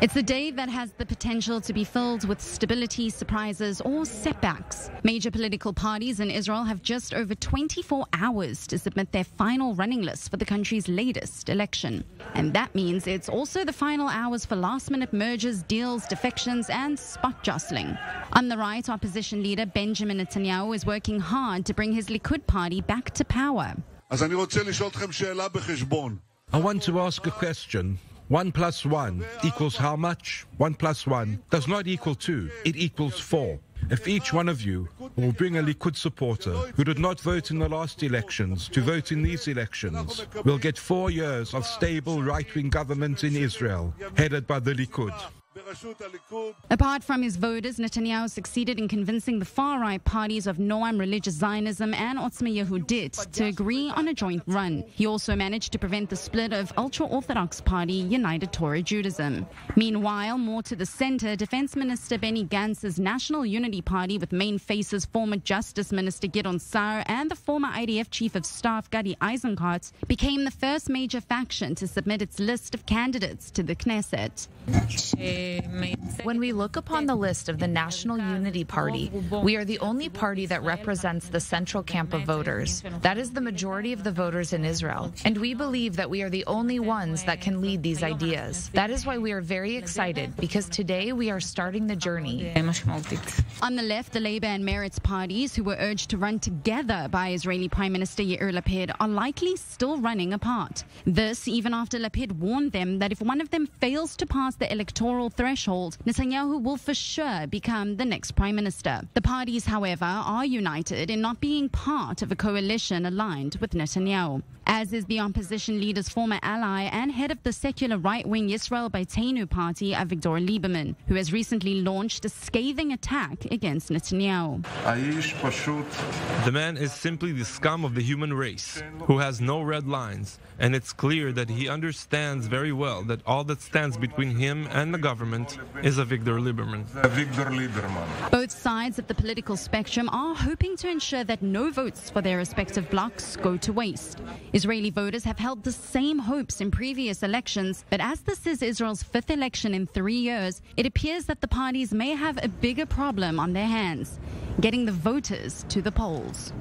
It's a day that has the potential to be filled with stability, surprises, or setbacks. Major political parties in Israel have just over 24 hours to submit their final running list for the country's latest election. And that means it's also the final hours for last-minute mergers, deals, defections, and spot jostling. On the right, opposition leader Benjamin Netanyahu is working hard to bring his Likud party back to power. I want to ask a question. 1 + 1 equals how much? 1 + 1 does not equal 2, it equals 4. If each one of you will bring a Likud supporter who did not vote in the last elections to vote in these elections, we'll get 4 years of stable right-wing government in Israel, headed by the Likud. Apart from his voters, Netanyahu succeeded in convincing the far-right parties of Noam Religious Zionism and Otzma Yehudit to agree on a joint run. He also managed to prevent the split of ultra-Orthodox party United Torah Judaism. Meanwhile, more to the center, Defense Minister Benny Gantz's National Unity Party, with main faces former Justice Minister Gideon Sa'ar and the former IDF Chief of Staff Gadi Eisenkot, became the first major faction to submit its list of candidates to the Knesset. When we look upon the list of the National Unity Party, we are the only party that represents the central camp of voters. That is the majority of the voters in Israel. And we believe that we are the only ones that can lead these ideas. That is why we are very excited, because today we are starting the journey. On the left, the Labour and Meretz parties, who were urged to run together by Israeli Prime Minister Yair Lapid, are likely still running apart. This even after Lapid warned them that if one of them fails to pass the electoral threshold, Netanyahu will for sure become the next prime minister. The parties, however, are united in not being part of a coalition aligned with Netanyahu, as is the opposition leader's former ally and head of the secular right-wing Yisrael Beitenu party, Avigdor Lieberman, who has recently launched a scathing attack against Netanyahu. The man is simply the scum of the human race, who has no red lines, and it's clear that he understands very well that all that stands between him and the government is Avigdor Lieberman. Both sides of the political spectrum are hoping to ensure that no votes for their respective blocs go to waste. Israeli voters have held the same hopes in previous elections, but as this is Israel's 5th election in 3 years, it appears that the parties may have a bigger problem on their hands: getting the voters to the polls.